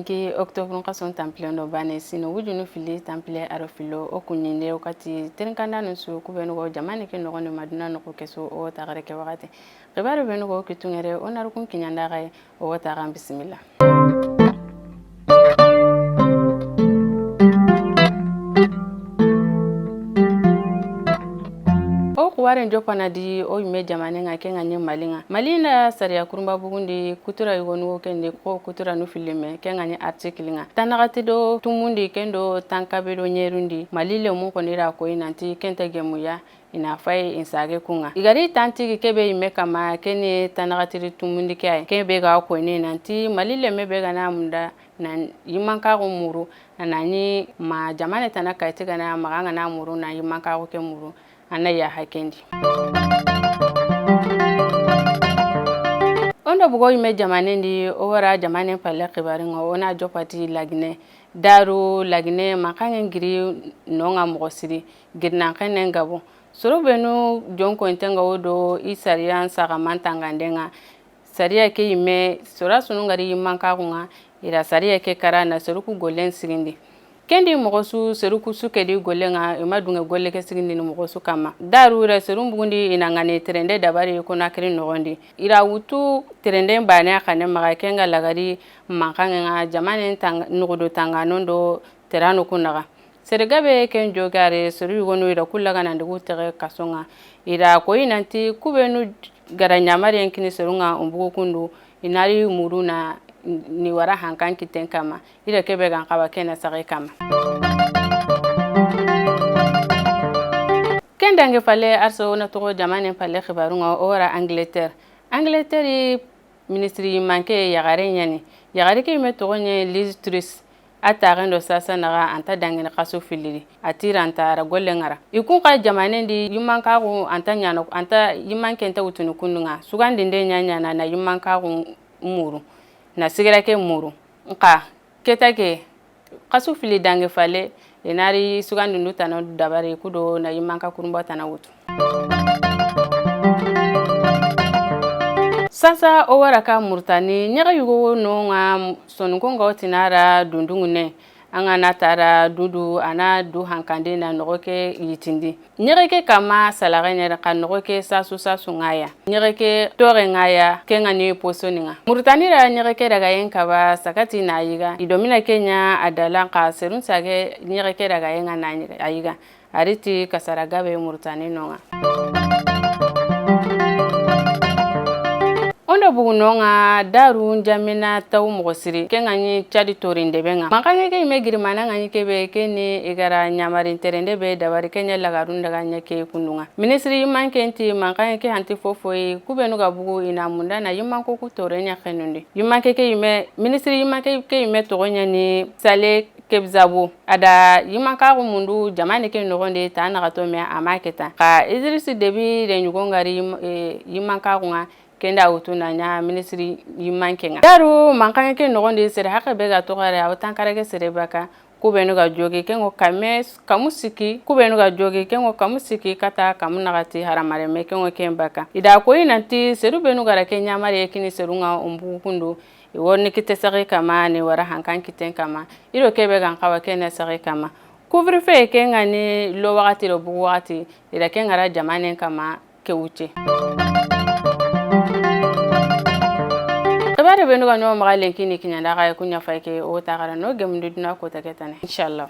5 octobre kason temple no bane sino wujunu fili temple arofilo okunyinde okati tenkanda no su kubenu go jamane ke no no maduna no keso o tagare ke wakati qibaro benu go kitungere onaru kun kinyanda ga o taga bismillah. Waren jopana di o yume jamane nga kenga nye malinga malina sariya kurumba bugundi kutura yugonu kende ko kutura no filime kenga nye article nga tanagati do tumundi kendo tankabedo nyerundi malile mu konira ko inanti kente gemuya ina fay insage kunga igari tanti kebe ime kama kene tanagati tumundi kay kebe ga ko ne nanti malile mebe ga na munda na yimanka ko muru na ni ma jamane tanaka itiga na maganga na muru na yimanka ko ke muru anaya hakendi onda bugo yime jamane ndi o wara jamane palle xibaringa ona jopati lagne daru lagne makangen ngiri nonga mogosiri girna kenen gabo soro benu jonko intenga wodo isariya saka mantangandenga sariya ke yime sora sunungari yimanka kunga ira sariya ke karana soruku golen sigindi kendi mogosu seruku sukedi golenga emadunga golle ke sigindi no mogosu kama daru ra serum bugundi inangane trende dabari ko nakri nogondi ira wutu trende bane khane maga kenga lagari mankanga jamane tang nugodo tanganondo terano kunaga sergabe ken jogare seru gono ira kullaga nandugo tere kasonga ira ko inanti kubenu garanya mari enkini serunga umbugo kundu inari muruna ni wara hankan kiten kama ira kebe gan kawa kena sare kama kendange fale arso na to jamane fale khibarunga ora Angleterre ministry manke yagare nyani yagare ke me to nye Liz Truss atagendo sasa naga anta dangene kaso filiri atira antara gollengara ikun ka jamane ndi yimanka ko anta nyano anta yimanke enta utunu kununga sugandi nde nyanya na yimanka ko muru na sigara ke muru nka ketake kasu fili dange fale enari sugandi nduta no dabare kudo na yimanka kurumba tana wutu sasa o waraka murtani nyaga yugo no nga sonungonga otinara dundungune anga natara dudu ana du hankande na nogoke yitindi nyereke kama salaga nyera kan nogoke sasu ngaya nyereke tore ngaya kenga ni posoninga murtani ra nyereke daga yenka ba sakati na yiga idomina Kenya adala ka serun sage nyereke daga yenga na ayiga ariti kasaraga be murtani nonga onda bugunonga daru njamina taw mogosiri kenga ni chadi torinde benga makanye ke imegiri mananga ni kebe kene igara nyamari terende be dabari Kenya lagarun daga nyake kununga ministry mankenti makanye ke hanti fofoi kubenu ga bugu ina munda na yimanko ku torenya khenundi yimanke ke ime ministry yimanke ke ime togonya ni sale kebzabo ada yimanka ko mundu jamane ke nogonde ta na gato me amaketa ka Idris Debi de nyugongari yimanka kunga kenda utuna nya ministry yimankenga daru mankanye ke nogonde sere haka bega to gare awtankare ke sere baka kubenu ga joge kengo kames kamusiki kubenu ga joge kengo kamusiki kata kamunagati haramare me kengo kembaka ida ko inanti seru benu gara kenya mare kini serunga umbu kundu wonni kite sare kama ni wara hankan kiten kama iro kebe gan kawa kena sare kama couvre feu kenga ni lo wakati ro bu wakati ida kenga ra jamane kama ke uche tabare benu ga no magale kini kinyanda ga kunya faike o tagara no gemdu dina ko taketane inshallah.